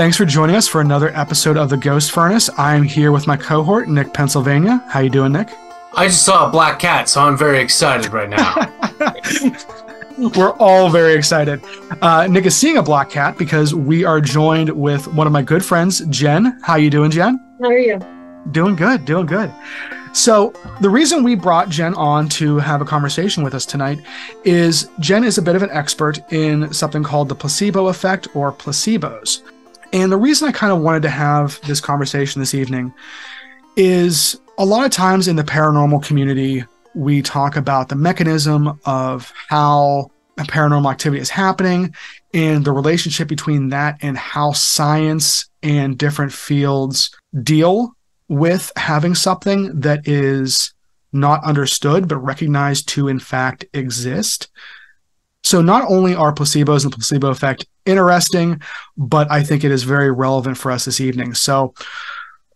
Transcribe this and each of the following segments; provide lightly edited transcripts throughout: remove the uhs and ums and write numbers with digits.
Thanks for joining us for another episode of The Ghost Furnace. I'm here with my cohort, Nick, Pennsylvania. How you doing, Nick? I just saw a black cat, so I'm very excited right now. We're all very excited. Nick is seeing a black cat because we are joined with one of my good friends, Jen. How you doing, Jen? How are you? Doing good, doing good. So the reason we brought Jen on to have a conversation with us tonight is Jen is a bit of an expert in something called the placebo effect or placebos. And the reason I kind of wanted to have this conversation this evening is a lot of times in the paranormal community, we talk about the mechanism of how a paranormal activity is happening and the relationship between that and how science and different fields deal with having something that is not understood but recognized to in fact exist. So not only are placebos and the placebo effect interesting, but I think it is very relevant for us this evening. So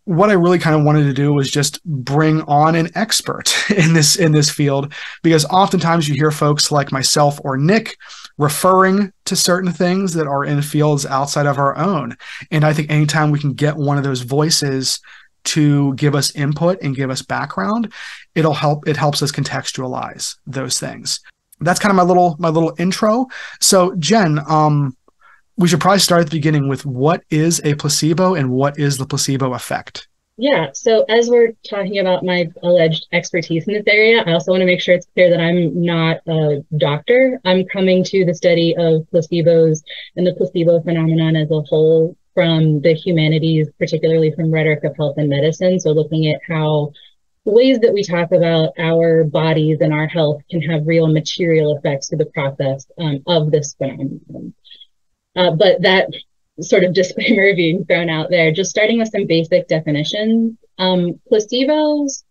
what I really kind of wanted to do was just bring on an expert in this field, because oftentimes you hear folks like myself or Nick referring to certain things that are in fields outside of our own. And I think anytime we can get one of those voices to give us input and give us background, it helps us contextualize those things. That's kind of my little intro. So Jen, we should probably start at the beginning with what is a placebo and what is the placebo effect? Yeah, so as we're talking about my alleged expertise in this area, I also want to make sure it's clear that I'm not a doctor. I'm coming to the study of placebos and the placebo phenomenon as a whole from the humanities, particularly from rhetoric of health and medicine. So looking at how ways that we talk about our bodies and our health can have real material effects to the process of this phenomenon. But that sort of disclaimer being thrown out there, just starting with some basic definitions. Placebos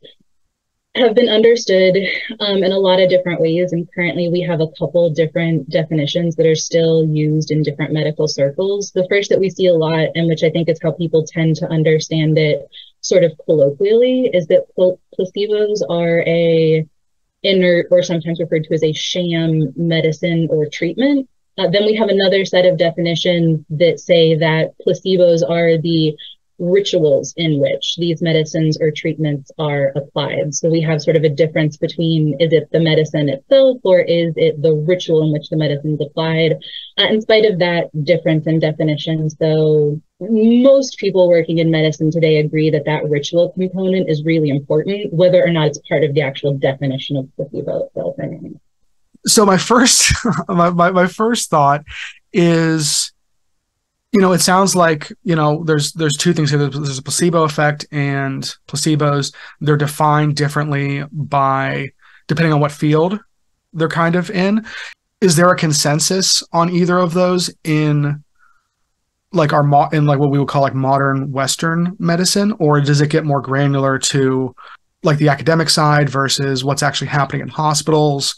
have been understood in a lot of different ways, and currently we have a couple different definitions that are still used in different medical circles. The first that we see a lot, and which I think is how people tend to understand it sort of colloquially, is that placebos are a inert, or sometimes referred to as a sham medicine or treatment. Then we have another set of definitions that say that placebos are the rituals in which these medicines or treatments are applied. So we have sort of a difference between, is it the medicine itself or is it the ritual in which the medicine is applied? In spite of that difference in definitions, though, most people working in medicine today agree that that ritual component is really important, whether or not it's part of the actual definition of placebo itself or not. So my first my first thought is, it sounds like, there's two things here. There's a placebo effect and placebos. They're defined differently depending on what field they're kind of in. Is there a consensus on either of those in what we would call like modern Western medicine, or does it get more granular to like the academic side versus what's actually happening in hospitals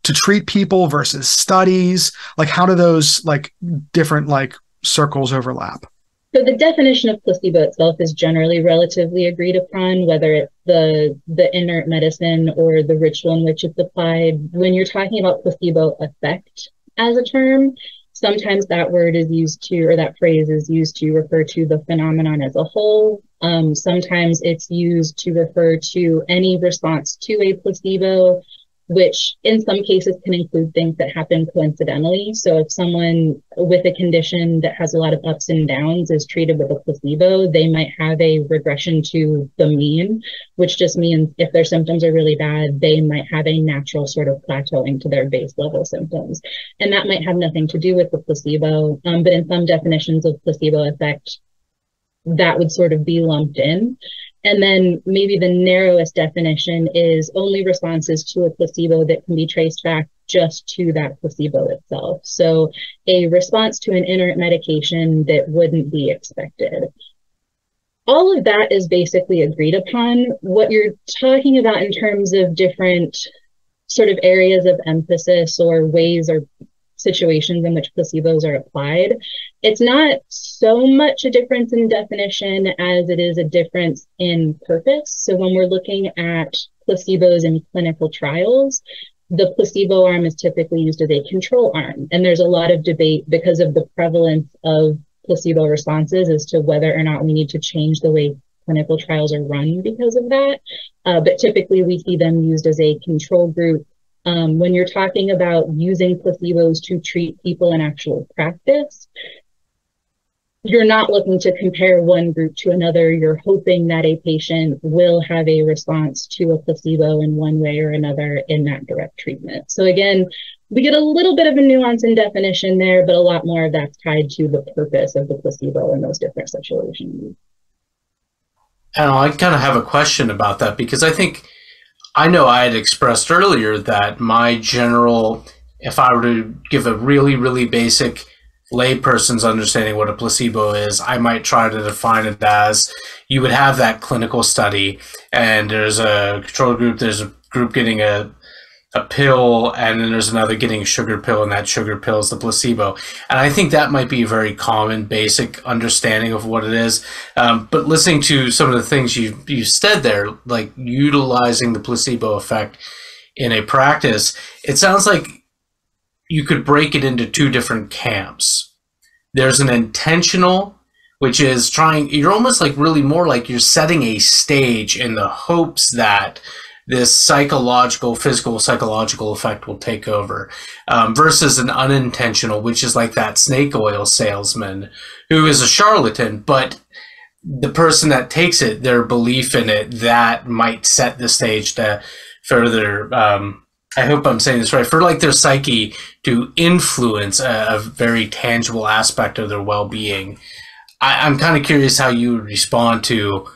to treat people versus studies? Like, how do those like different like circles overlap? So the definition of placebo itself is generally relatively agreed upon, whether it's the inert medicine or the ritual in which it's applied. When you're talking about placebo effect as a term, sometimes that word is used to, or that phrase is used to refer to the phenomenon as a whole. Sometimes it's used to refer to any response to a placebo, which in some cases can include things that happen coincidentally. So if someone with a condition that has a lot of ups and downs is treated with a placebo, they might have a regression to the mean, which just means if their symptoms are really bad, they might have a natural sort of plateauing to their base level symptoms. And that might have nothing to do with the placebo, but in some definitions of placebo effect, that would sort of be lumped in. And then maybe the narrowest definition is only responses to a placebo that can be traced back just to that placebo itself. So a response to an inert medication that wouldn't be expected. All of that is basically agreed upon. What you're talking about in terms of different sort of areas of emphasis or ways or situations in which placebos are applied, it's not so much a difference in definition as it is a difference in purpose. So when we're looking at placebos in clinical trials, the placebo arm is typically used as a control arm. And there's a lot of debate because of the prevalence of placebo responses as to whether or not we need to change the way clinical trials are run because of that. But typically we see them used as a control group. When you're talking about using placebos to treat people in actual practice, you're not looking to compare one group to another. You're hoping that a patient will have a response to a placebo in one way or another in that direct treatment. So again, we get a little bit of a nuance in definition there, but a lot more of that's tied to the purpose of the placebo in those different situations. And I kind of have a question about that, because I know I had expressed earlier that my general, if I were to give a really, really basic layperson's understanding what a placebo is, I might try to define it as you would have that clinical study and there's a control group, there's a group getting a pill, and then there's another getting a sugar pill, and that sugar pill is the placebo. And I think that might be a very common, basic understanding of what it is. But listening to some of the things you said there, like utilizing the placebo effect in a practice, it sounds like you could break it into two different camps. There's an intentional, which is you're almost like really more like you're setting a stage in the hopes that this physical psychological effect will take over, versus an unintentional, which is like that snake oil salesman who is a charlatan, but the person that takes it, their belief in it, that might set the stage to further, I hope I'm saying this right, for like their psyche to influence a very tangible aspect of their well-being. I'm kind of curious how you would respond to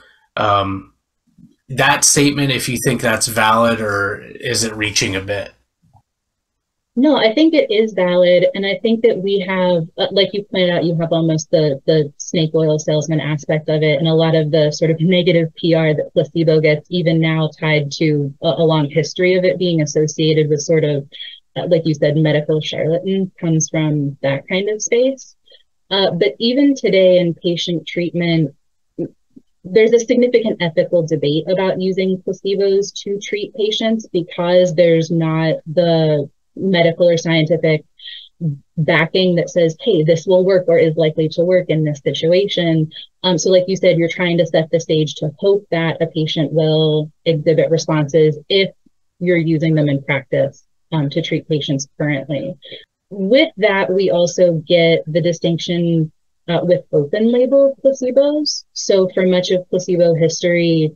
that statement, if you think that's valid, or is it reaching a bit? No, I think it is valid. And I think that we have, like you pointed out, you have almost the snake oil salesman aspect of it, and a lot of the sort of negative PR that placebo gets, even now tied to a long history of it being associated with sort of, like you said, medical charlatan, comes from that kind of space. But even today in patient treatment, there's a significant ethical debate about using placebos to treat patients because there's not the medical or scientific backing that says, hey, this will work or is likely to work in this situation. So like you said, you're trying to set the stage to hope that a patient will exhibit responses if you're using them in practice to treat patients currently. With that, we also get the distinction with open label placebos. So for much of placebo history,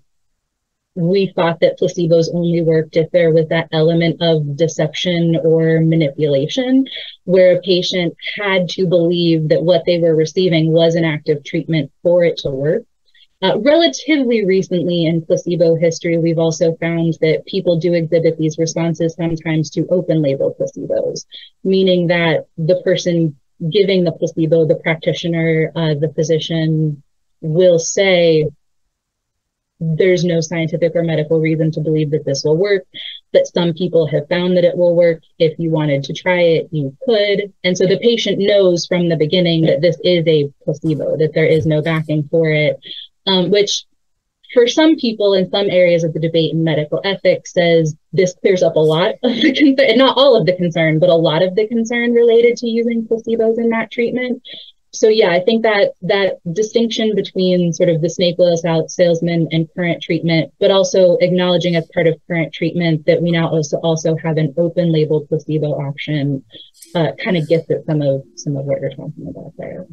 we thought that placebos only worked if there was that element of deception or manipulation, where a patient had to believe that what they were receiving was an active treatment for it to work. Relatively recently in placebo history, we've also found that people do exhibit these responses sometimes to open label placebos, meaning that the person giving the placebo, the practitioner, the physician, will say, there's no scientific or medical reason to believe that this will work, but some people have found that it will work. If you wanted to try it, you could. And so the patient knows from the beginning that this is a placebo, that there is no backing for it, which for some people in some areas of the debate in medical ethics says this clears up a lot of the concern, not all of the concern, but a lot of the concern related to using placebos in that treatment. So yeah, I think that distinction between sort of the snake oil salesman and current treatment, but also acknowledging as part of current treatment that we now also have an open label placebo option, kind of gets at some of what you're talking about there.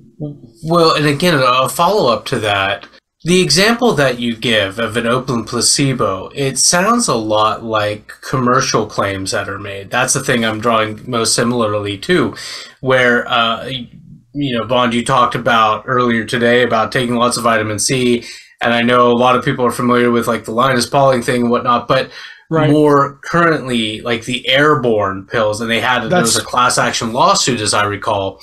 Well, and again, a follow-up to that, the example that you give of an open placebo, it sounds a lot like commercial claims that are made. That's the thing I'm drawing most similarly to, where, Bond, you talked about earlier today about taking lots of vitamin C, and I know a lot of people are familiar with like the Linus Pauling thing and whatnot, but right. More currently, like the airborne pills, and there was a class action lawsuit, as I recall,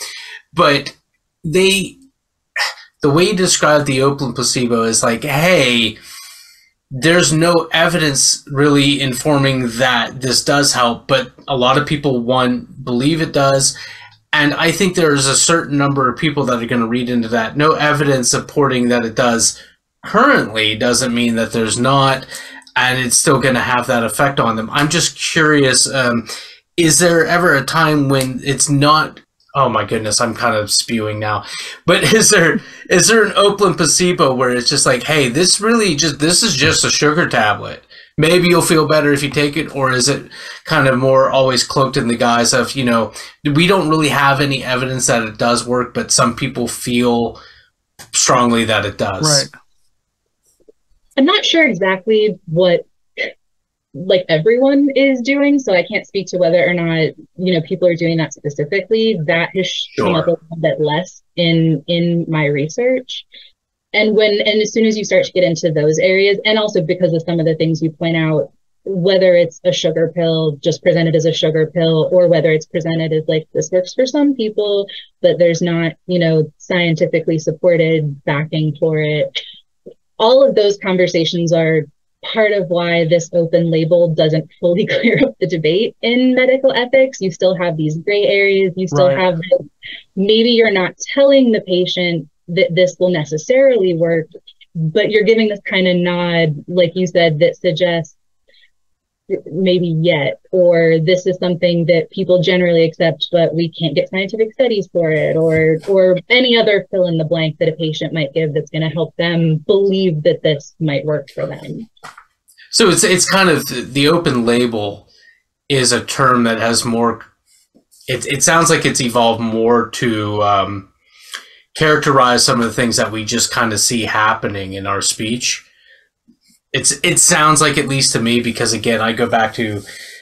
but the way you describe the open placebo is like, hey, there's no evidence really informing that this does help, but a lot of people, believe it does. And I think there's a certain number of people that are going to read into that. No evidence supporting that it does currently doesn't mean that there's not, and it's still going to have that effect on them. I'm just curious, is there ever a time when it's not Oh my goodness, I'm kind of spewing now. But is there an Oakland placebo where it's just like, hey, this is just a sugar tablet. Maybe you'll feel better if you take it, or is it kind of more always cloaked in the guise of, we don't really have any evidence that it does work, but some people feel strongly that it does. Right. I'm not sure exactly what like everyone is doing, so I can't speak to whether or not people are doing that specifically. That has come up a little bit less in my research. And as soon as you start to get into those areas, and also because of some of the things you point out, whether it's a sugar pill just presented as a sugar pill, or whether it's presented as like, this works for some people, but there's not scientifically supported backing for it, all of those conversations are part of why this open label doesn't fully clear up the debate in medical ethics. You still have these gray areas. You still have maybe you're not telling the patient that this will necessarily work, but you're giving this kind of nod, like you said, that suggests maybe yet, or this is something that people generally accept, but we can't get scientific studies for it, or any other fill in the blank that a patient might give that's going to help them believe that this might work for them. So it's kind of, the open label is a term that has more, it sounds like it's evolved more to characterize some of the things that we just kind of see happening in our speech. It sounds like, at least to me, because again, I go back to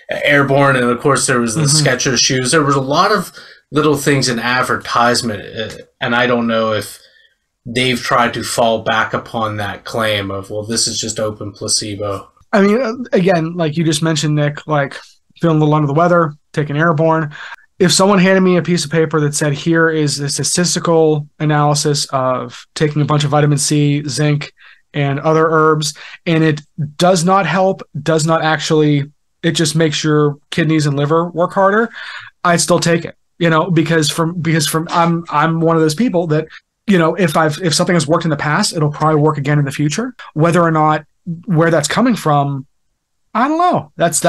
Airborne, and of course there was the Skechers shoes. There was a lot of little things in advertisement, and I don't know if they've tried to fall back upon that claim of, well, this is just open placebo. I mean, again, like you just mentioned, Nick, like feeling a little under the weather, taking Airborne. If someone handed me a piece of paper that said, here is a statistical analysis of taking a bunch of vitamin C, zinc, and other herbs, and it does not help, does not actually, it just makes your kidneys and liver work harder, I'd still take it, because I'm one of those people that, if something has worked in the past, it'll probably work again in the future. Whether or not where that's coming from, I don't know. That's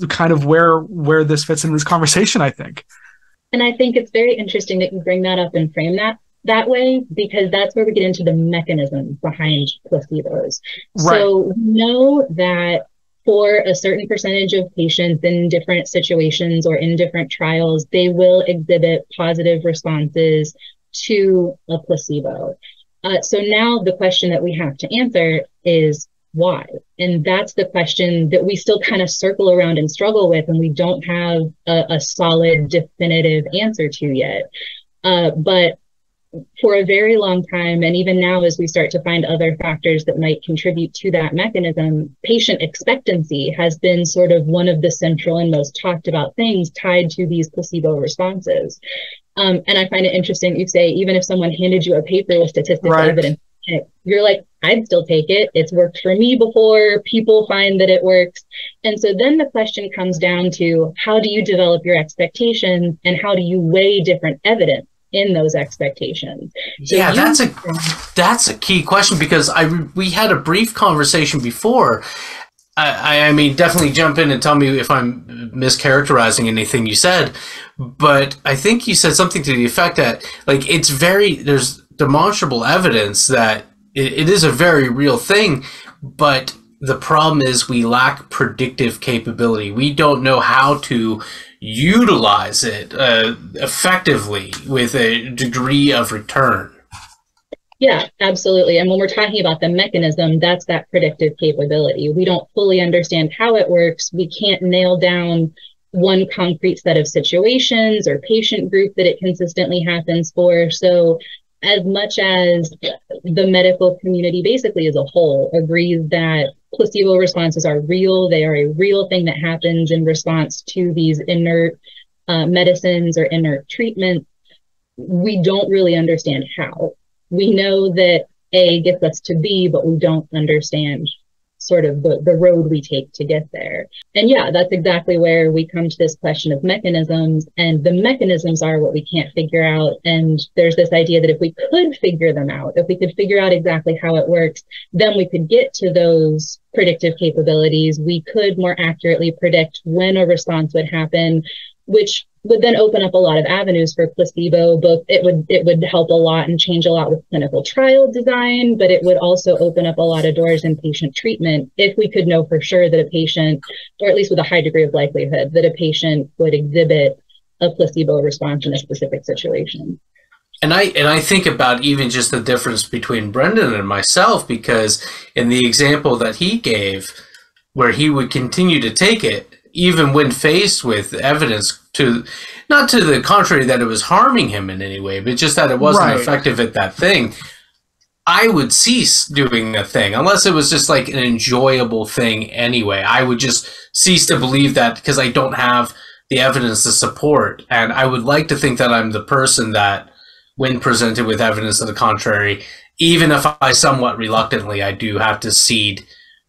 kind of where this fits in this conversation, I think. And I think it's very interesting that you bring that up and frame that way, because that's where we get into the mechanism behind placebos. Right. So we know that for a certain percentage of patients in different situations or in different trials, they will exhibit positive responses to a placebo. So now the question that we have to answer is why? And that's the question that we still kind of circle around and struggle with, and we don't have a solid, definitive answer to yet. But for a very long time, and even now as we start to find other factors that might contribute to that mechanism, patient expectancy has been sort of one of the central and most talked about things tied to these placebo responses. And I find it interesting, you say, even if someone handed you a paper with statistical evidence, you're like, I'd still take it. It's worked for me before. People find that it works. And so then the question comes down to, how do you develop your expectations, and how do you weigh different evidence in those expectations? So yeah, that's a key question, because we had a brief conversation before. I mean, definitely jump in and tell me if I'm mischaracterizing anything you said, but I think you said something to the effect that, like, there's demonstrable evidence that it is a very real thing, but the problem is we lack predictive capability. We don't know how to utilize it effectively with a degree of return. Yeah, absolutely. And when we're talking about the mechanism, that's that predictive capability. We don't fully understand how it works. We can't nail down one concrete set of situations or patient group that it consistently happens for. So as much as the medical community basically as a whole agrees that placebo responses are real, they are a real thing that happens in response to these inert medicines or inert treatments, we don't really understand how. We know that A gets us to B, but we don't understand sort of the road we take to get there. And yeah, that's exactly where we come to this question of mechanisms, and the mechanisms are what we can't figure out. And there's this idea that if we could figure them out, if we could figure out exactly how it works, then we could get to those predictive capabilities. We could more accurately predict when a response would happen, which would then open up a lot of avenues for placebo. Both it would help a lot and change a lot with clinical trial design, but it would also open up a lot of doors in patient treatment if we could know for sure that a patient, or at least with a high degree of likelihood, that a patient would exhibit a placebo response in a specific situation. And I think about even just the difference between Brendan and myself, because in the example that he gave, where he would continue to take it, even when faced with evidence to, not to the contrary that it was harming him in any way, but just that it wasn't effective at that thing, I would cease doing the thing unless it was just like an enjoyable thing anyway. I would just cease to believe that because I don't have the evidence to support. And I would like to think that I'm the person that, when presented with evidence to the contrary, even if I somewhat reluctantly, I do have to cede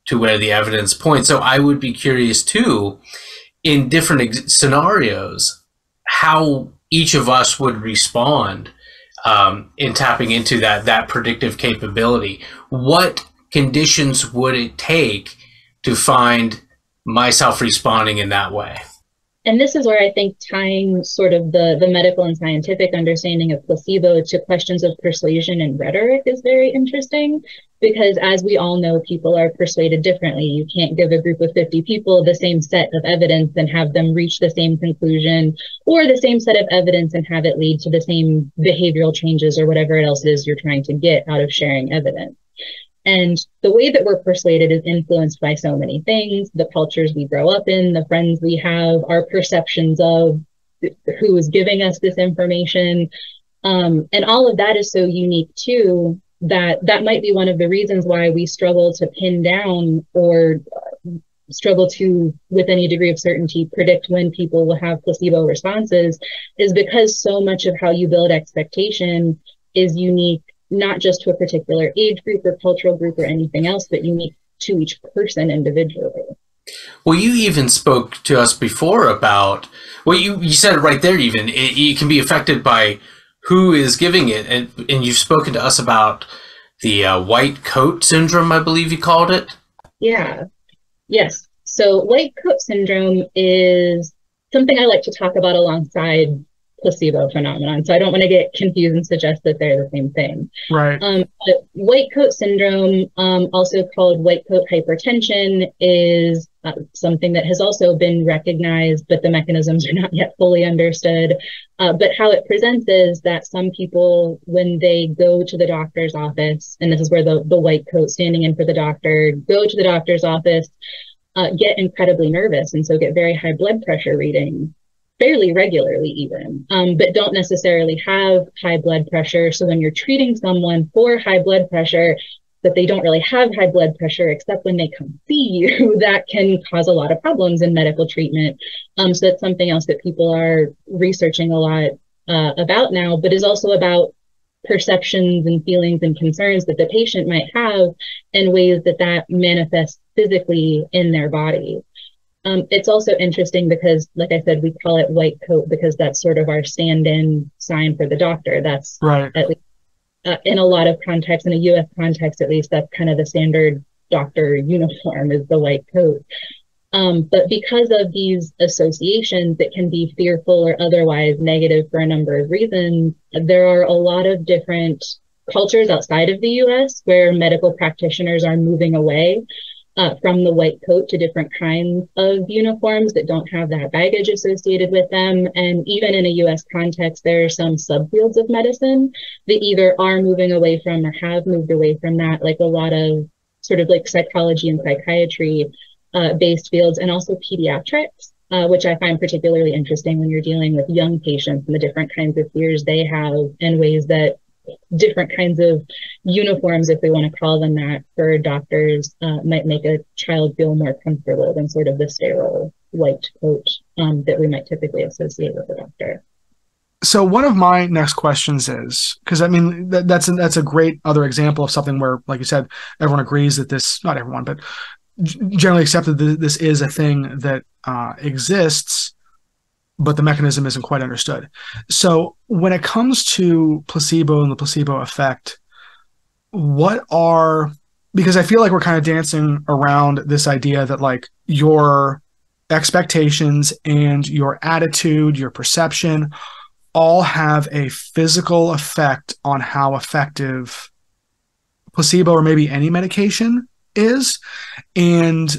to where the evidence points. So I would be curious too, in different scenarios, how each of us would respond in tapping into that predictive capability. What conditions would it take to find myself responding in that way? And this is where I think tying sort of the medical and scientific understanding of placebo to questions of persuasion and rhetoric is very interesting, because as we all know, people are persuaded differently. You can't give a group of 50 people the same set of evidence and have them reach the same conclusion, or the same set of evidence and have it lead to the same behavioral changes or whatever else it is you're trying to get out of sharing evidence. And the way that we're persuaded is influenced by so many things: the cultures we grow up in, the friends we have, our perceptions of who is giving us this information. And all of that is so unique too, that might be one of the reasons why we struggle to pin down or struggle to, with any degree of certainty, predict when people will have placebo responses, is because so much of how you build expectation is unique, not just to a particular age group or cultural group or anything else, but unique to each person individually. Well, you even spoke to us before about, well, you said it right there, even, it can be affected by who is giving it. And you've spoken to us about the white coat syndrome, I believe you called it. Yeah. Yes. So white coat syndrome is something I like to talk about alongside placebo phenomenon. So I don't want to get confused and suggest that they're the same thing. Right. But white coat syndrome, also called white coat hypertension, is something that has also been recognized, but the mechanisms are not yet fully understood. But how it presents is that some people, when they go to the doctor's office, and this is where the white coat standing in for the doctor, go to the doctor's office, get incredibly nervous, and so get very high blood pressure readings fairly regularly even, but don't necessarily have high blood pressure. So when you're treating someone for high blood pressure, that they don't really have high blood pressure except when they come see you, that can cause a lot of problems in medical treatment. So that's something else that people are researching a lot about now, but is also about perceptions and feelings and concerns that the patient might have and ways that manifests physically in their body. It's also interesting because, like I said, we call it white coat because that's sort of our stand-in sign for the doctor. That's right. At least in a lot of contexts, in a U.S. context at least, that's kind of the standard doctor uniform, is the white coat. But because of these associations that can be fearful or otherwise negative for a number of reasons, there are a lot of different cultures outside of the U.S. where medical practitioners are moving away from the white coat to different kinds of uniforms that don't have that baggage associated with them. And even in a US context, there are some subfields of medicine that either are moving away from or have moved away from that, like a lot of sort of like psychology and psychiatry based fields, and also pediatrics, which I find particularly interesting when you're dealing with young patients and the different kinds of fears they have and ways that different kinds of uniforms, if we want to call them that, for doctors might make a child feel more comfortable than sort of the sterile white coat that we might typically associate with a doctor. So one of my next questions is, because I mean, that's a great other example of something where, like you said, everyone agrees that this, not everyone, but generally accepted that this is a thing that exists, but the mechanism isn't quite understood. So when it comes to placebo and the placebo effect, because I feel like we're kind of dancing around this idea that like your expectations and your attitude, your perception, all have a physical effect on how effective placebo or maybe any medication is. And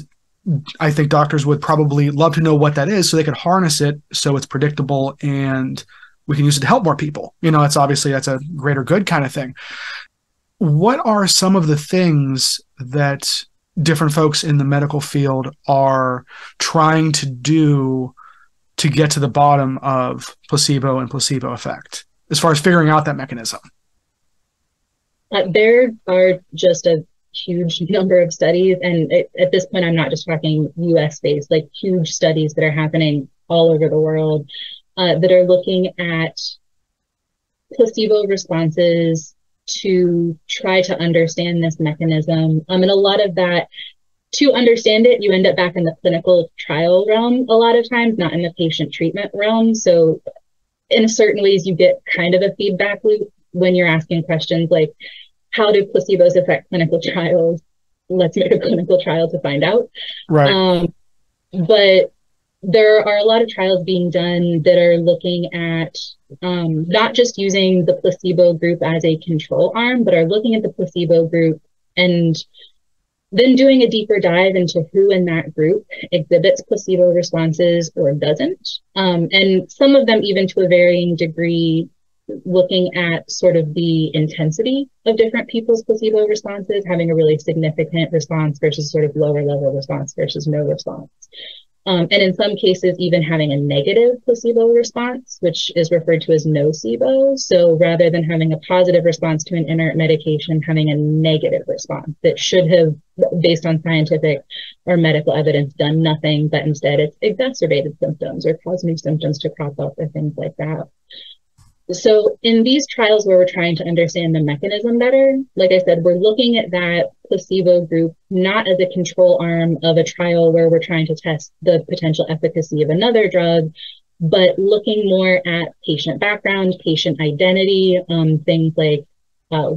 I think doctors would probably love to know what that is so they can harness it so it's predictable and we can use it to help more people. It's obviously that's a greater good kind of thing. What are some of the things that different folks in the medical field are trying to do to get to the bottom of placebo and placebo effect as far as figuring out that mechanism? There are just a huge number of studies, and at this point, I'm not just talking US based, like huge studies that are happening all over the world that are looking at placebo responses to try to understand this mechanism. And a lot of that, to understand it, you end up back in the clinical trial realm a lot of times, not in the patient treatment realm. So in certain ways, you get kind of a feedback loop when you're asking questions like, how do placebos affect clinical trials? Let's make a clinical trial to find out. Right. But there are a lot of trials being done that are looking at not just using the placebo group as a control arm, but are looking at the placebo group and then doing a deeper dive into who in that group exhibits placebo responses or doesn't. And some of them even to a varying degree, looking at sort of the intensity of different people's placebo responses, having a really significant response versus sort of lower level response versus no response. And in some cases, even having a negative placebo response, which is referred to as nocebo. So rather than having a positive response to an inert medication, having a negative response that should have, based on scientific or medical evidence, done nothing, but instead it's exacerbated symptoms or caused new symptoms to crop up or things like that. So in these trials where we're trying to understand the mechanism better, like I said, we're looking at that placebo group not as a control arm of a trial where we're trying to test the potential efficacy of another drug, but looking more at patient background, patient identity, things like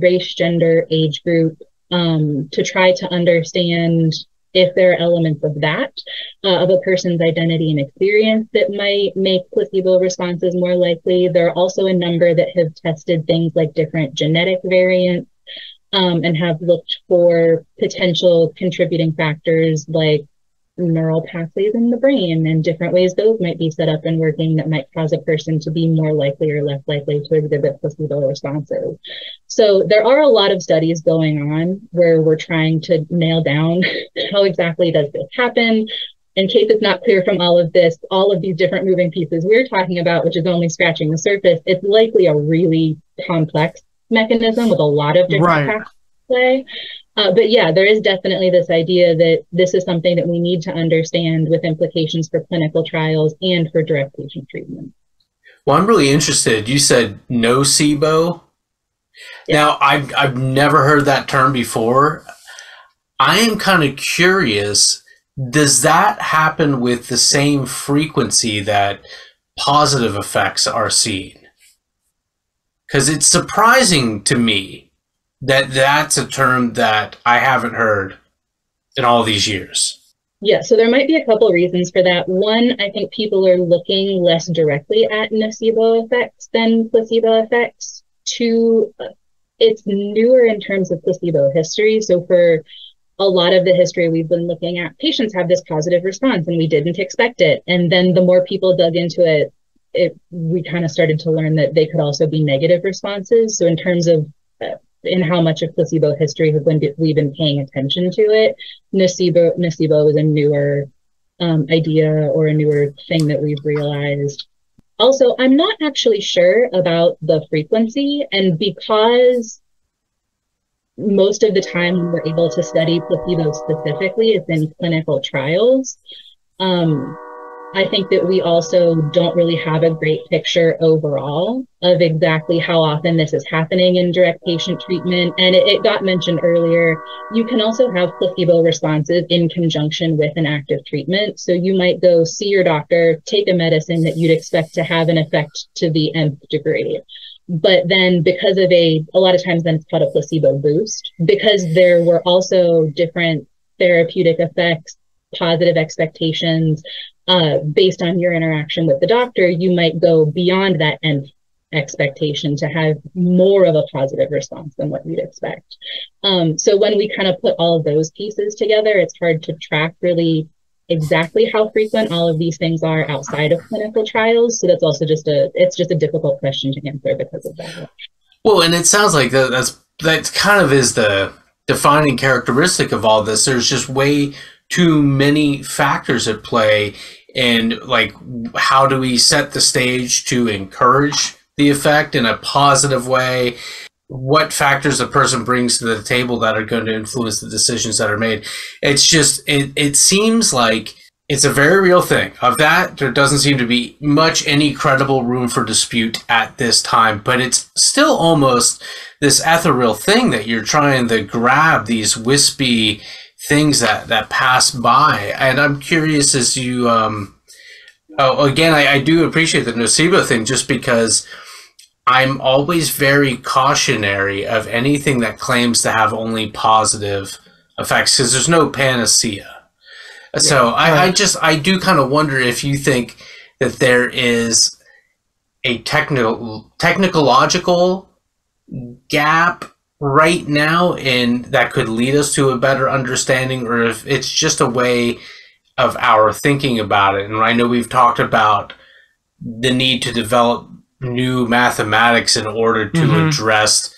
race, gender, age group, to try to understand if there are elements of that, of a person's identity and experience that might make placebo responses more likely. There are also a number that have tested things like different genetic variants and have looked for potential contributing factors like neural pathways in the brain and different ways those might be set up and working that might cause a person to be more likely or less likely to exhibit placebo responses. So there are a lot of studies going on where we're trying to nail down how exactly does this happen. In case it's not clear from all of this, all of these different moving pieces we're talking about, which is only scratching the surface, it's likely a really complex mechanism with a lot of different factors at play. But yeah, there is definitely this idea that this is something that we need to understand with implications for clinical trials and for direct patient treatment. Well, I'm really interested. You said nocebo. Yeah. Now, I've never heard that term before. I am kind of curious, does that happen with the same frequency that positive effects are seen? Because it's surprising to me that that's a term that I haven't heard in all these years. Yeah, so there might be a couple of reasons for that. One, I think people are looking less directly at nocebo effects than placebo effects. Two, it's newer in terms of placebo history. So for a lot of the history we've been looking at, patients have this positive response and we didn't expect it. And then the more people dug into it, we kind of started to learn that they could also be negative responses. So in terms of in how much of placebo history we've been paying attention to it, nocebo is a newer idea or a newer thing that we've realized. Also, I'm not actually sure about the frequency, and because most of the time when we're able to study placebo specifically, it's in clinical trials. I think that we also don't really have a great picture overall of exactly how often this is happening in direct patient treatment. And it got mentioned earlier, you can also have placebo responses in conjunction with an active treatment. So you might go see your doctor, take a medicine that you'd expect to have an effect to the nth degree. But then because of a lot of times then it's called a placebo boost, because there were also different therapeutic effects, positive expectations, based on your interaction with the doctor, you might go beyond that end expectation to have more of a positive response than what you'd expect. So when we kind of put all of those pieces together, it's hard to track really exactly how frequent all of these things are outside of clinical trials. So that's also it's just a difficult question to answer because of that. Well, and it sounds like that kind of is the defining characteristic of all this. There's just way too many factors at play, and like, how do we set the stage to encourage the effect in a positive way? What factors a person brings to the table that are going to influence the decisions that are made? It's just, it seems like it's a very real thing. Of that, there doesn't seem to be much any credible room for dispute at this time, but it's still almost this ethereal thing that you're trying to grab these wispy things that pass by. And I'm curious, as you, again, I do appreciate the nocebo thing, just because I'm always very cautionary of anything that claims to have only positive effects, because there's no panacea. So I do kind of wonder if you think that there is a technological gap right now in that could lead us to a better understanding, or if it's just a way of our thinking about it. And I know we've talked about the need to develop new mathematics in order to address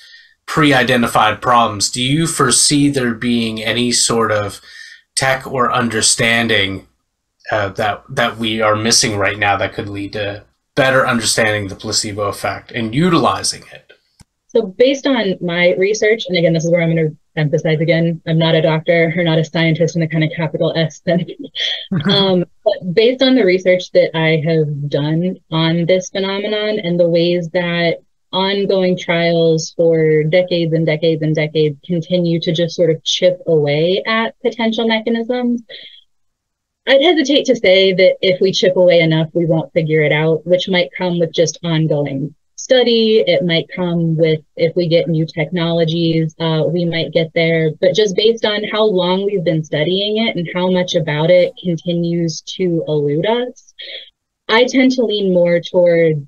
pre-identified problems. Do you foresee there being any sort of tech or understanding that we are missing right now that could lead to better understanding the placebo effect and utilizing it? So based on my research, and again, this is where I'm going to emphasize again, I'm not a doctor or not a scientist in the kind of capital S sense. But based on the research that I have done on this phenomenon and the ways that ongoing trials for decades and decades and decades continue to just sort of chip away at potential mechanisms, I'd hesitate to say that if we chip away enough, we won't figure it out, which might come with just ongoing study. It might come with, if we get new technologies, we might get there. But just based on how long we've been studying it and how much about it continues to elude us, I tend to lean more toward,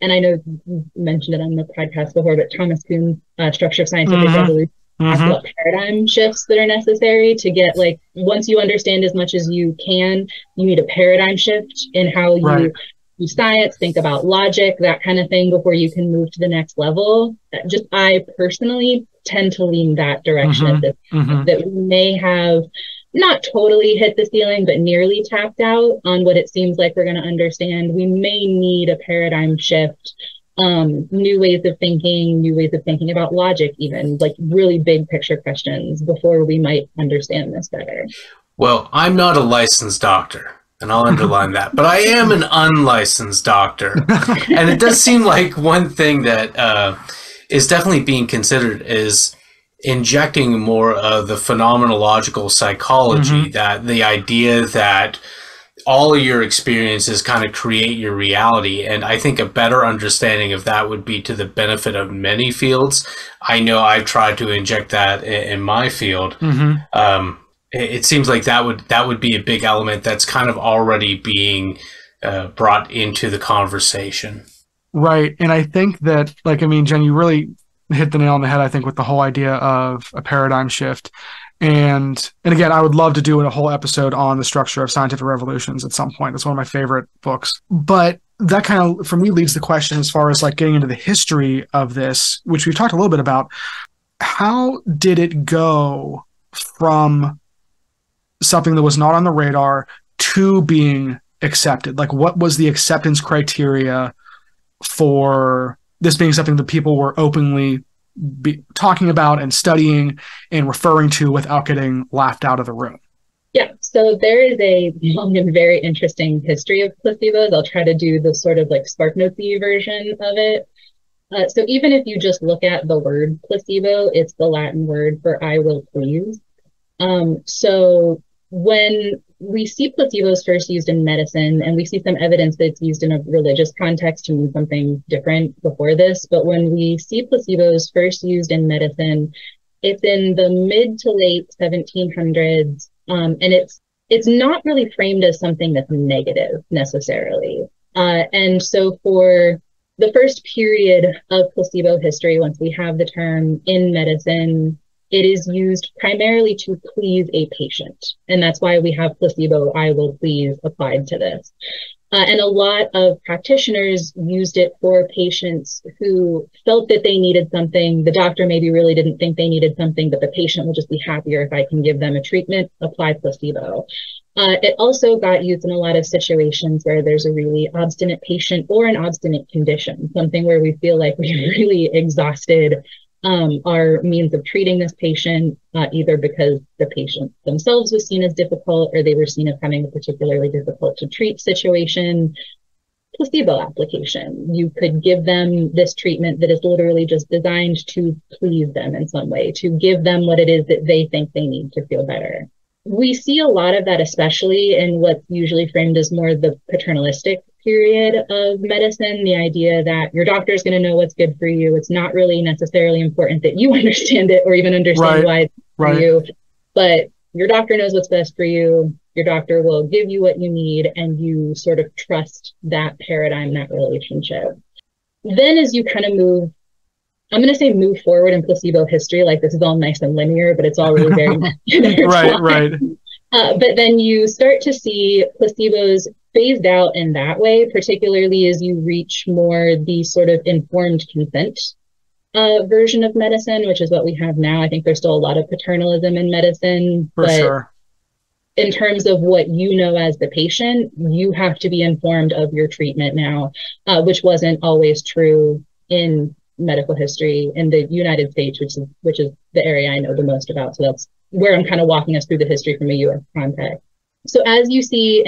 and I know you mentioned it on the podcast before, but Thomas Kuhn's Structure of Scientific Revolution talks about paradigm shifts that are necessary to get, like, once you understand as much as you can, you need a paradigm shift in how you do science, think about logic, that kind of thing, before you can move to the next level. Just, I personally tend to lean that direction at this point, that we may have not totally hit the ceiling, but nearly tapped out on what it seems like we're going to understand. We may need a paradigm shift, new ways of thinking about logic, even like really big picture questions, before we might understand this better. Well, I'm not a licensed doctor, and I'll underline that, but I am an unlicensed doctor. And it does seem like one thing that is definitely being considered is injecting more of the phenomenological psychology, that the idea that all of your experiences kind of create your reality. And I think a better understanding of that would be to the benefit of many fields. I know I've tried to inject that in my field. It seems like that would be a big element that's kind of already being brought into the conversation. Right. And I think that, like, I mean, Jen, you really hit the nail on the head, I think, with the whole idea of a paradigm shift. And again, I would love to do a whole episode on the structure of scientific revolutions at some point. It's one of my favorite books. But that kind of, for me, leads the question as far as like getting into the history of this, which we've talked a little bit about. How did it go from something that was not on the radar to being accepted? Like, what was the acceptance criteria for this being something that people were openly talking about and studying and referring to without getting laughed out of the room? Yeah, so there is a long and very interesting history of placebos. I'll try to do the sort of like SparkNotes-y version of it. So even if you just look at the word placebo, it's the Latin word for I will please. So when we see placebos first used in medicine, and we see some evidence that it's used in a religious context to mean something different before this, but when we see placebos first used in medicine, it's in the mid to late 1700s, and it's it's not really framed as something that's negative necessarily. And so for the first period of placebo history, once we have the term in medicine, it is used primarily to please a patient. And that's why we have placebo, I will please, applied to this. And a lot of practitioners used it for patients who felt that they needed something. The doctor maybe really didn't think they needed something, but the patient will just be happier if I can give them a treatment, apply placebo. It also got used in a lot of situations where there's a really obstinate patient or an obstinate condition, something where we feel like we've really exhausted our means of treating this patient, either because the patient themselves was seen as difficult or they were seen as having a particularly difficult to treat situation. Placebo application. You could give them this treatment that is literally just designed to please them in some way, to give them what it is that they think they need to feel better. We see a lot of that, especially in what's usually framed as more the paternalistic period of medicine, the idea that your doctor is going to know what's good for you. It's not really necessarily important that you understand it or even understand why it's for you, but your doctor knows what's best for you. Your doctor will give you what you need, and you sort of trust that paradigm, that relationship. Then as you kind of move, I'm going to say move forward in placebo history, like this is all nice and linear, but it's all really very right. But then you start to see placebos phased out in that way, particularly as you reach more the sort of informed consent version of medicine, which is what we have now. I think there's still a lot of paternalism in medicine, For sure. In terms of what you know as the patient, you have to be informed of your treatment now, which wasn't always true in medical history in the United States, which is the area I know the most about. So that's where I'm kind of walking us through the history from a US context. So as you see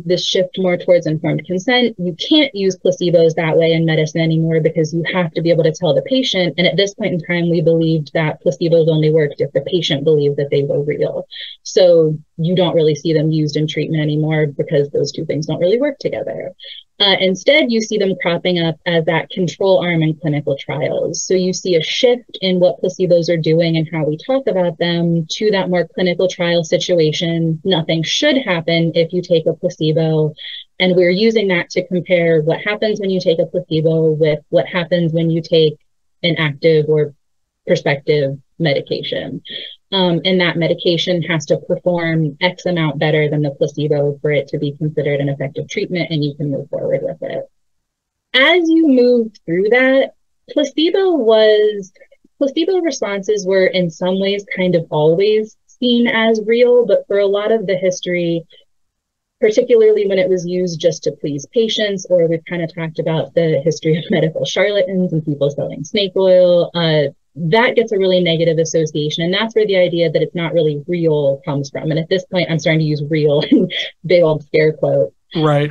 this shift more towards informed consent, you can't use placebos that way in medicine anymore because you have to be able to tell the patient. And at this point in time, we believed that placebos only worked if the patient believed that they were real. So you don't really see them used in treatment anymore because those two things don't really work together. Instead, you see them cropping up as that control arm in clinical trials. So you see a shift in what placebos are doing and how we talk about them to that more clinical trial situation. Nothing should happen if you take a placebo. And we're using that to compare what happens when you take a placebo with what happens when you take an active or prospective medication. And that medication has to perform X amount better than the placebo for it to be considered an effective treatment, and you can move forward with it. As you move through that, placebo responses were in some ways kind of always seen as real, but for a lot of the history, particularly when it was used just to please patients, or we've kind of talked about the history of medical charlatans and people selling snake oil, that gets a really negative association. And that's where the idea that it's not really real comes from. And at this point, I'm starting to use real in big old scare quotes. Right.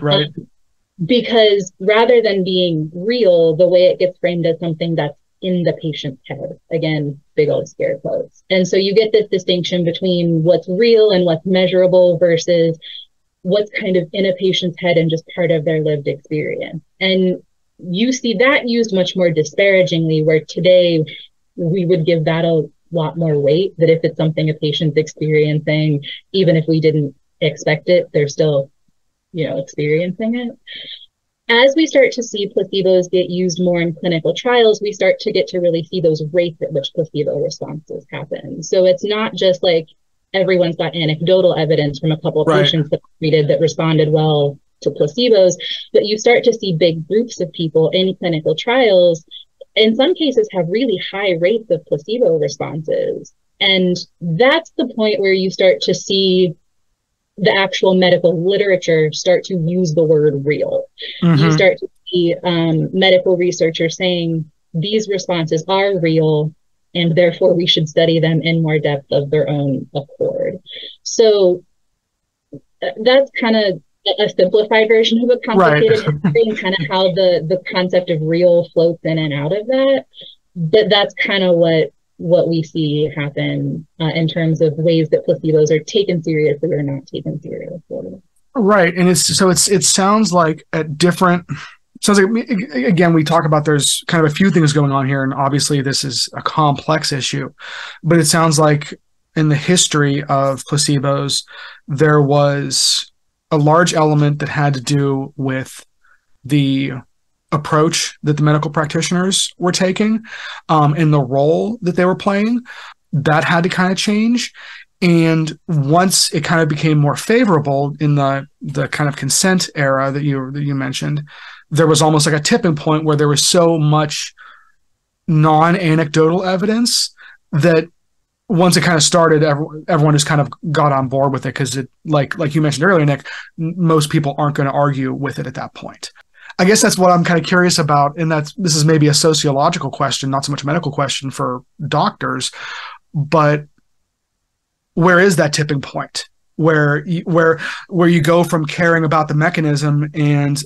Because rather than being real, the way it gets framed as something that's in the patient's head, again, big old scare quotes. And so you get this distinction between what's real and what's measurable versus what's kind of in a patient's head and just part of their lived experience. And you see that used much more disparagingly, where today we would give that a lot more weight, that if it's something a patient's experiencing, even if we didn't expect it, they're still, experiencing it. As we start to see placebos get used more in clinical trials, we start to get to really see those rates at which placebo responses happen. So it's not just like everyone's got anecdotal evidence from a couple of patients that treated that responded well to placebos, but you start to see big groups of people in clinical trials, in some cases, have really high rates of placebo responses. And that's the point where you start to see the actual medical literature start to use the word real. You start to see medical researchers saying these responses are real, and therefore we should study them in more depth of their own accord. So that's kind of a simplified version of a complicated history, and kind of how the concept of real floats in and out of that. But that's kind of what we see happen in terms of ways that placebos are taken seriously or not taken seriously. Right. And it sounds like again, we talk about there's kind of a few things going on here, and obviously this is a complex issue, but it sounds like in the history of placebos, there was a large element that had to do with the approach that the medical practitioners were taking, and the role that they were playing. That had to kind of change. And once it kind of became more favorable in the kind of consent era that you mentioned, there was almost like a tipping point where there was so much non-anecdotal evidence that once it kind of started, everyone just kind of got on board with it, because it, like you mentioned earlier, Nick, most people aren't going to argue with it at that point. I guess that's what I'm kind of curious about, and this is maybe a sociological question, not so much a medical question for doctors, but where is that tipping point where you go from caring about the mechanism and,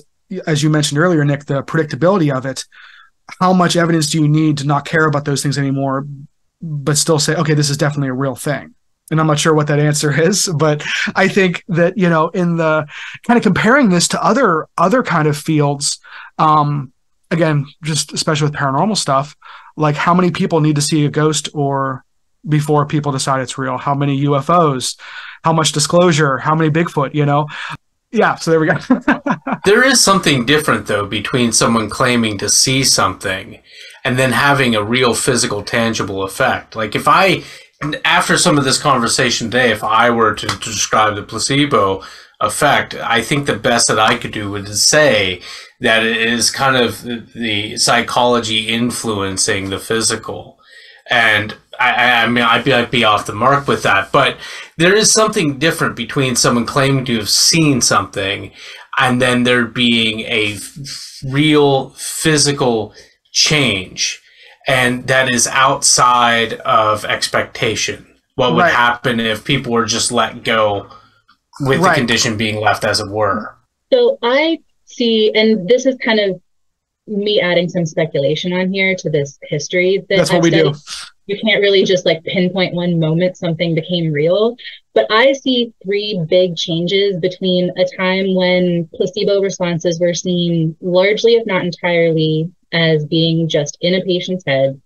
as you mentioned earlier, Nick, the predictability of it? How much evidence do you need to not care about those things anymore, but still say, okay, this is definitely a real thing? And I'm not sure what that answer is, but I think that, in the kind of comparing this to other kind of fields, again, just especially with paranormal stuff, like how many people need to see a ghost or before people decide it's real? How many UFOs? How much disclosure? How many Bigfoot? Yeah, so there we go. There is something different, though, between someone claiming to see something and then having a real physical, tangible effect. Like after some of this conversation today, if I were to describe the placebo effect, I think the best that I could do would say that it is kind of the psychology influencing the physical. And I mean, I'd be off the mark with that, but there is something different between someone claiming to have seen something and then there being a real physical change, and that is outside of expectation. What would happen if people were just let go with the condition being left as it were? So I see, and this is kind of me adding some speculation on here to this history. That's what we do. You can't really just like pinpoint one moment something became real. But I see three big changes between a time when placebo responses were seen largely, if not entirely, as being just in a patient's head,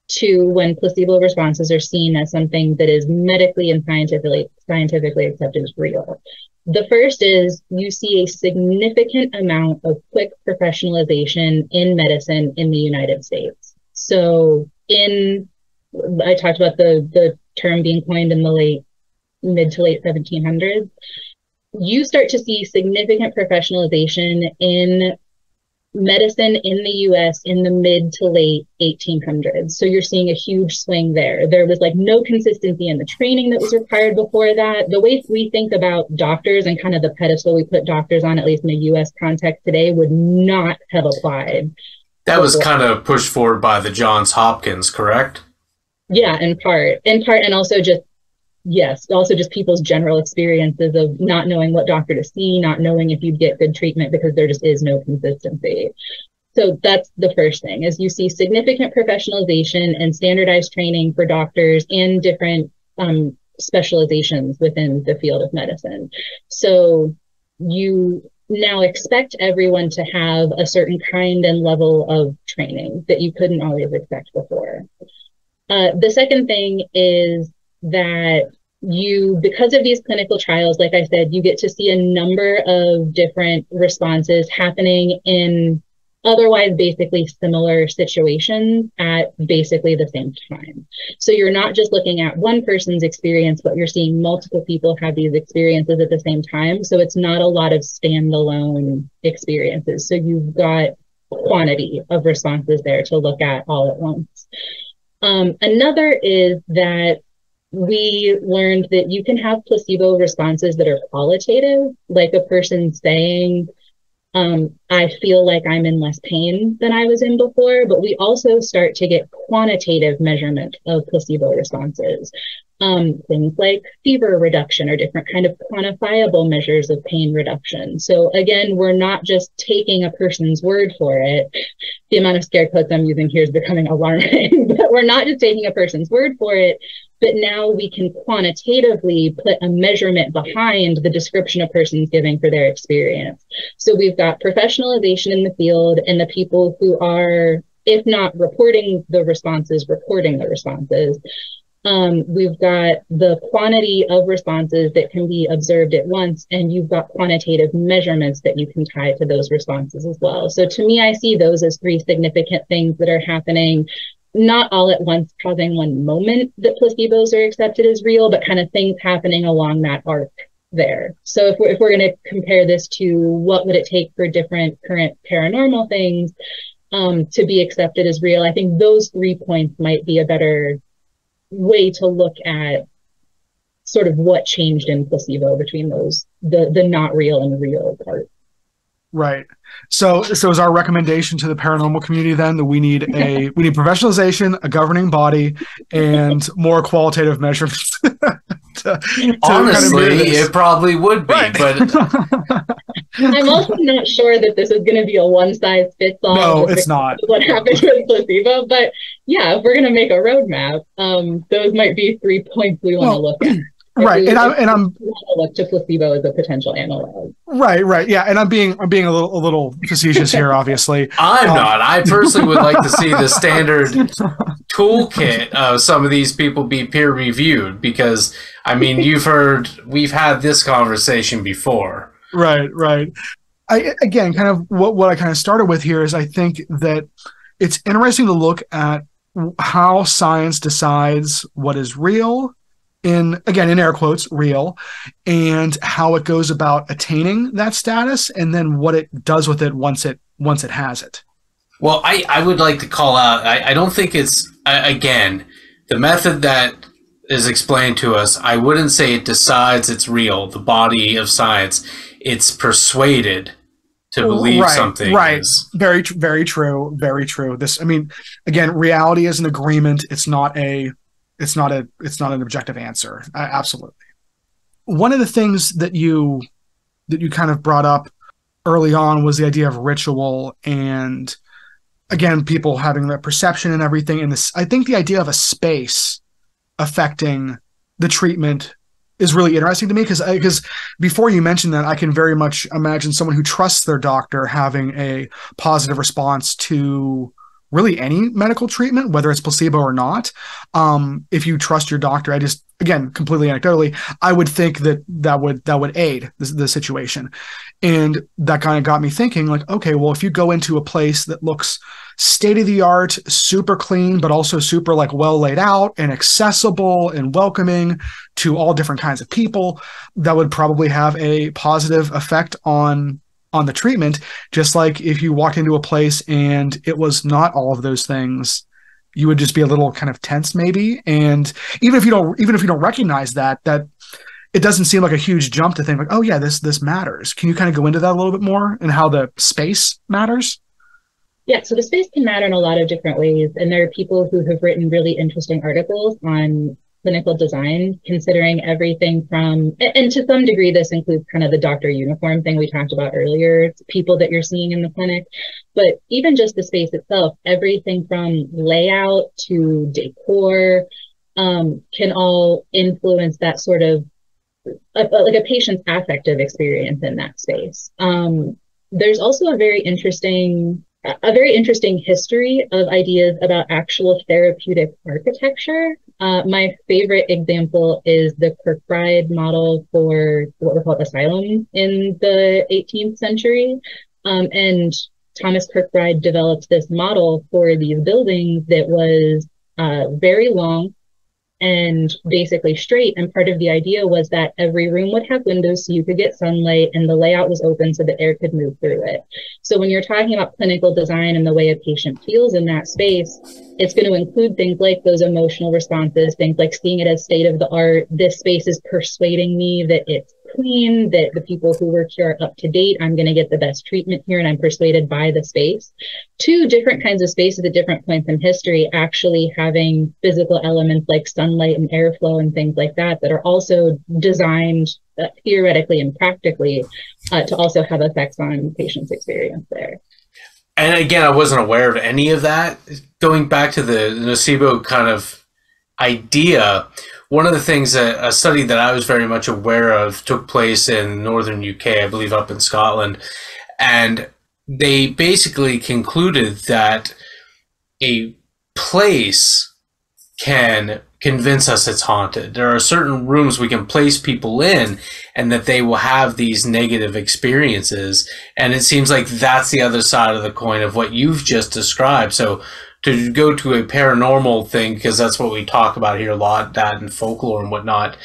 to when placebo responses are seen as something that is medically and scientifically accepted as real. The first is you see a significant amount of quick professionalization in medicine in the United States. So I talked about the term being coined in the mid to late 1700s. You start to see significant professionalization in medicine in the US in the mid to late 1800s. So you're seeing a huge swing there. There was like no consistency in the training that was required before that. The way we think about doctors and kind of the pedestal we put doctors on, at least in the US context today, would not have applied. That was kind of pushed forward by the Johns Hopkins, correct? Yeah, in part, and also just people's general experiences of not knowing what doctor to see, not knowing if you'd get good treatment because there just is no consistency. So that's the first thing, is you see significant professionalization and standardized training for doctors and different specializations within the field of medicine. So you now expect everyone to have a certain kind and level of training that you couldn't always expect before. The second thing is that because of these clinical trials, like I said, you get to see a number of different responses happening in otherwise basically similar situations at basically the same time. So you're not just looking at one person's experience, but you're seeing multiple people have these experiences at the same time. So it's not a lot of standalone experiences. So you've got quantity of responses there to look at all at once. Another is that we learned that you can have placebo responses that are qualitative, like a person saying, I feel like I'm in less pain than I was in before, but we also start to get quantitative measurement of placebo responses. Things like fever reduction or different kind of quantifiable measures of pain reduction. So again, we're not just taking a person's word for it. The amount of scare quotes I'm using here is becoming alarming, but we're not just taking a person's word for it, but now we can quantitatively put a measurement behind the description a person's giving for their experience. So we've got professionalization in the field, and the people who are, if not reporting the responses, recording the responses. We've got the quantity of responses that can be observed at once, and you've got quantitative measurements that you can tie to those responses as well. So to me, I see those as three significant things that are happening, not all at once causing one moment that placebos are accepted as real, but kind of things happening along that arc there. So if we're going to compare this to what would it take for different current paranormal things to be accepted as real, I think those 3 points might be a better way to look at sort of what changed in placebo between those, the not real and real part. Right. So is our recommendation to the paranormal community then that we need professionalization, a governing body, and more qualitative measurements? Honestly, it probably would be, right. But I'm also not sure that this is going to be a one-size-fits-all. No, it's not. What happened with placebo, but yeah, if we're going to make a roadmap, those might be 3 points we want to look at. Right, and I'm want to look to placebo as a potential analog. Right, yeah, and I'm being a little facetious here, obviously. I'm not. I personally would like to see the standard toolkit of some of these people be peer reviewed, because I mean, we've had this conversation before. Right. Again, kind of what I kind of started with here is I think that it's interesting to look at how science decides what is real, in air quotes, real, and how it goes about attaining that status, and then what it does with it once it has it. Well, I would like to call out, I don't think it's, again, the method that is explained to us, I wouldn't say it decides it's real, the body of science. It's persuaded to believe something. Right. Is. Very true. Very true. This, I mean, again, reality is an agreement. It's not an objective answer. Absolutely. One of the things that you kind of brought up early on was the idea of ritual, and again, people having their perception and everything. And this, I think the idea of a space affecting the treatment is really interesting to me, because before you mentioned that, I can very much imagine someone who trusts their doctor having a positive response to really any medical treatment, whether it's placebo or not. If you trust your doctor, again, completely anecdotally, I would think that would aid the situation. And that kind of got me thinking, like, okay, well, if you go into a place that looks state of the art, super clean, but also super like well laid out and accessible and welcoming to all different kinds of people, that would probably have a positive effect on the treatment. Just like if you walked into a place and it was not all of those things, you would just be a little kind of tense maybe. And even if you don't recognize that it doesn't seem like a huge jump to think like, oh yeah, this matters. Can you kind of go into that a little bit more and how the space matters? Yeah, so the space can matter in a lot of different ways. And there are people who have written really interesting articles on clinical design, considering everything from, and to some degree, this includes kind of the doctor uniform thing we talked about earlier, people that you're seeing in the clinic, but even just the space itself, everything from layout to decor can all influence that sort of like a patient's affective experience in that space. There's also a very interesting history of ideas about actual therapeutic architecture. My favorite example is the Kirkbride model for what were called asylums in the 18th century. And Thomas Kirkbride developed this model for these buildings that was very long and basically straight. And part of the idea was that every room would have windows so you could get sunlight, and the layout was open so the air could move through it. So when you're talking about clinical design and the way a patient feels in that space, it's going to include things like those emotional responses, things like seeing it as state of the art. This space is persuading me that it's clean, that the people who work here are up to date. I'm going to get the best treatment here, and I'm persuaded by the space. Two different kinds of spaces at different points in history actually having physical elements like sunlight and airflow and things like that are also designed theoretically and practically to also have effects on patients' experience there. And again, I wasn't aware of any of that. Going back to the nocebo kind of idea, one of the things that a study that I was very much aware of took place in northern UK, I believe up in Scotland, and they basically concluded that a place can convince us it's haunted. There are certain rooms we can place people in and that they will have these negative experiences. And it seems like that's the other side of the coin of what you've just described. So to go to a paranormal thing, because that's what we talk about here a lot, that and folklore and whatnot,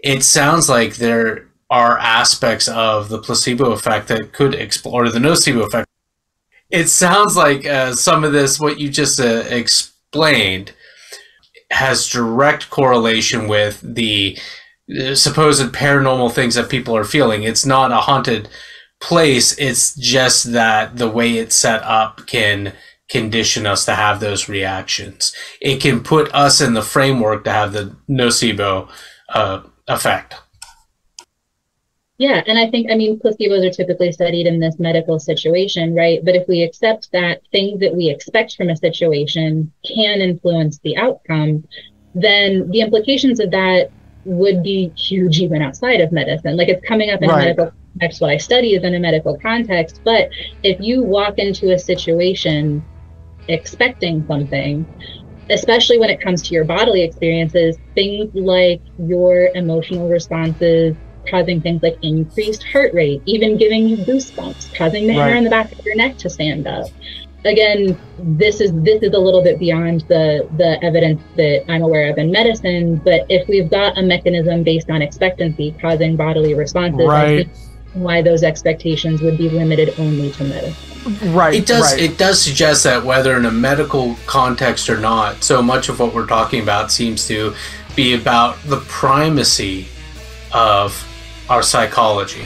it sounds like there are aspects of the placebo effect that could explore, or the nocebo effect. It sounds like some of this, what you just explained, has direct correlation with the supposed paranormal things that people are feeling. It's not a haunted place. It's just that the way it's set up can condition us to have those reactions. It can put us in the framework to have the nocebo effect. Yeah, and I think, I mean, placebos are typically studied in this medical situation, right? But if we accept that things that we expect from a situation can influence the outcome, then the implications of that would be huge even outside of medicine. Like, it's coming up in a medical context. What I study is in a medical context. But if you walk into a situation expecting something, especially when it comes to your bodily experiences, things like your emotional responses, causing things like increased heart rate, even giving you goosebumps, causing the hair on the back of your neck to stand up. Again, this is a little bit beyond the evidence that I'm aware of in medicine, but if we've got a mechanism based on expectancy causing bodily responses, I think why those expectations would be limited only to medicine. It does suggest that whether in a medical context or not, so much of what we're talking about seems to be about the primacy of our psychology.